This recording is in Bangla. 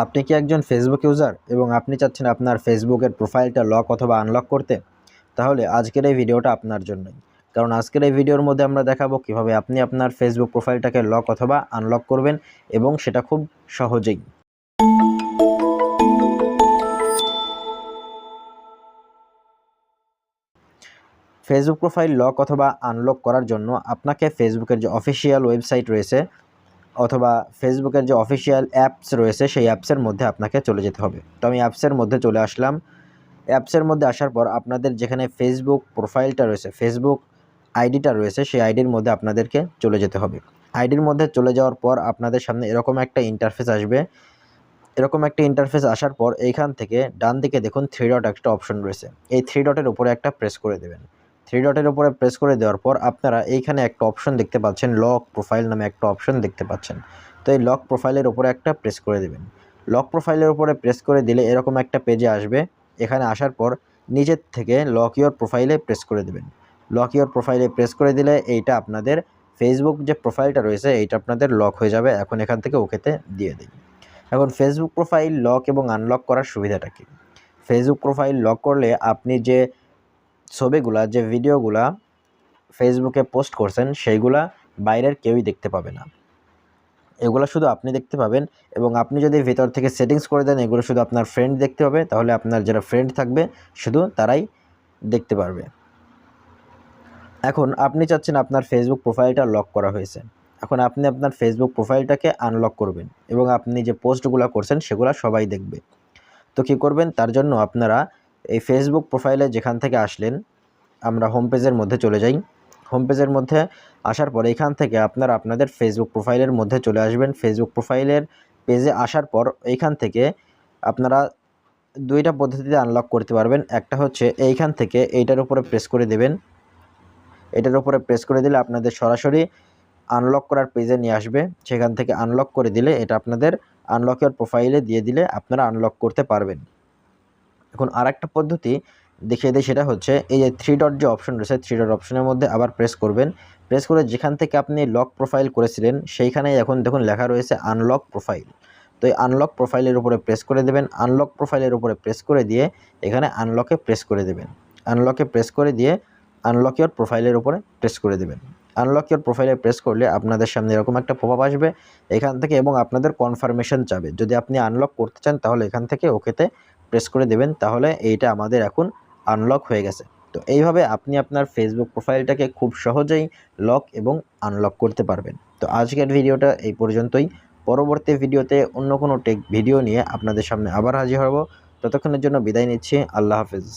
আপনি কি একজন ফেসবুক ইউজার এবং আপনি চাচ্ছেন আপনার ফেসবুকের প্রোফাইলটা লক অথবা আনলক করতে? তাহলে আজকের এই ভিডিওটা আপনার জন্যই। কারণ আজকের এই ভিডিওর মধ্যে আমরা দেখাবো কিভাবে আপনি আপনার ফেসবুক প্রোফাইলটাকে লক অথবা আনলক করবেন এবং সেটা খুব সহজেই। ফেসবুক প্রোফাইল লক অথবা আনলক করার জন্য আপনাকে ফেসবুকের যে অফিসিয়াল ওয়েবসাইট রয়েছে অথবা ফেসবুকের যে অফিসিয়াল অ্যাপস রয়েছে সেই অ্যাপসের মধ্যে আপনাকে চলে যেতে হবে। তো আমি অ্যাপসের মধ্যে চলে আসলাম। অ্যাপসের মধ্যে আসার পর আপনাদের যেখানে ফেসবুক প্রোফাইলটা রয়েছে, ফেসবুক আইডিটা রয়েছে, সেই আইডির মধ্যে আপনাদেরকে চলে যেতে হবে। আইডির মধ্যে চলে যাওয়ার পর আপনাদের সামনে এরকম একটা ইন্টারফেস আসবে। এরকম একটা ইন্টারফেস আসার পর এইখান থেকে ডান দিকে দেখুন 3 ডট একটা অপশন রয়েছে। এই 3 ডটের উপরে একটা প্রেস করে দেবেন। 3 ডটের উপরে প্রেস করে দেওয়ার পর আপনারা এইখানে একটা অপশন দেখতে পাচ্ছেন, লক প্রোফাইল নামে একটা অপশন দেখতে পাচ্ছেন। তো এই লক প্রোফাইলের উপরে একটা প্রেস করে দেবেন। লক প্রোফাইলের উপরে প্রেস করে দিলে এরকম একটা পেজে আসবে। এখানে আসার পর নিচের থেকে লক ইওর প্রোফাইলে প্রেস করে দেবেন। লক ইওর প্রোফাইলে প্রেস করে দিলে এইটা আপনাদের ফেসবুক যে প্রোফাইলটা রয়েছে এইটা আপনাদের লক হয়ে যাবে। এখন এখান থেকে ওকেতে দিয়ে দিন। এখন ফেসবুক প্রোফাইল লক এবং আনলক করার সুবিধাটা কী? ফেসবুক প্রোফাইল লক করলে আপনি যে ছবিগুলা, যে ভিডিওগুলা ফেসবুকে পোস্ট করছেন সেইগুলা বাইরের কেউই দেখতে পাবে না। এগুলো শুধু আপনি দেখতে পাবেন এবং আপনি যদি ভেতর থেকে সেটিংস করে দেন এগুলো শুধু আপনার ফ্রেন্ড দেখতে পাবে, তাহলে আপনার যারা ফ্রেন্ড থাকবে শুধু তারাই দেখতে পারবে। এখন আপনি চাচ্ছেন আপনার ফেসবুক প্রোফাইলটা লক করা হয়েছে। এখন আপনি আপনার ফেসবুক প্রোফাইলটাকে আনলক করবেন এবং আপনি যে পোস্টগুলো করছেন সেগুলো সবাই দেখবে। তো কী করবেন? তার জন্য আপনারা এই ফেসবুক প্রোফাইলে যেখান থেকে আসলেন, আমরা হোম পেজের মধ্যে চলে যাই। হোম পেজের মধ্যে আসার পর এখান থেকে আপনারা আপনাদের ফেসবুক প্রোফাইলের মধ্যে চলে আসবেন। ফেসবুক প্রোফাইলের পেজে আসার পর এইখান থেকে আপনারা 2টা পদ্ধতিতে আনলক করতে পারবেন। একটা হচ্ছে এইখান থেকে এইটার উপরে প্রেস করে দেবেন। এটার উপরে প্রেস করে দিলে আপনাদের সরাসরি আনলক করার পেজে নিয়ে আসবে। সেখান থেকে আনলক করে দিলে এটা আপনাদের আনলকের প্রোফাইলে দিয়ে দিলে আপনারা আনলক করতে পারবেন। এখন আরেকটা পদ্ধতি দেখিয়ে দিই, সেটা হচ্ছে এই যে 3 ডট যে অপশন রয়েছে, 3 ডট অপশনের মধ্যে আবার প্রেস করবেন। প্রেস করে যেখান থেকে আপনি লক প্রোফাইল করেছিলেন সেইখানেই এখন দেখুন লেখা রয়েছে আনলক প্রোফাইল। তো এই আনলক প্রোফাইলের উপরে প্রেস করে দেবেন। আনলক প্রোফাইলের উপরে প্রেস করে দিয়ে এখানে আনলকে প্রেস করে দেবেন। আনলকে প্রেস করে দিয়ে আনলক ইওর প্রোফাইলের উপরে প্রেস করে দেবেন। আনলক ইওর প্রোফাইলে প্রেস করলে আপনাদের সামনে এরকম একটা পপআপ আসবে এখান থেকে এবং আপনাদের কনফার্মেশন চাবে। যদি আপনি আনলক করতে চান তাহলে এখান থেকে ওকেতে প্রেস করে দেবেন, তাহলে এইটা আমাদের এখন আনলক হয়ে গেছে। তো এইভাবে আপনি আপনার ফেসবুক প্রোফাইলটাকে খুব সহজেই লক এবং আনলক করতে পারবেন। তো আজকের ভিডিওটা এই পর্যন্তই। পরবর্তী ভিডিওতে অন্য কোনো টেক ভিডিও নিয়ে আপনাদের সামনে আবার হাজির হব। ততক্ষণের জন্য বিদায় নিচ্ছি। আল্লাহ হাফেজ।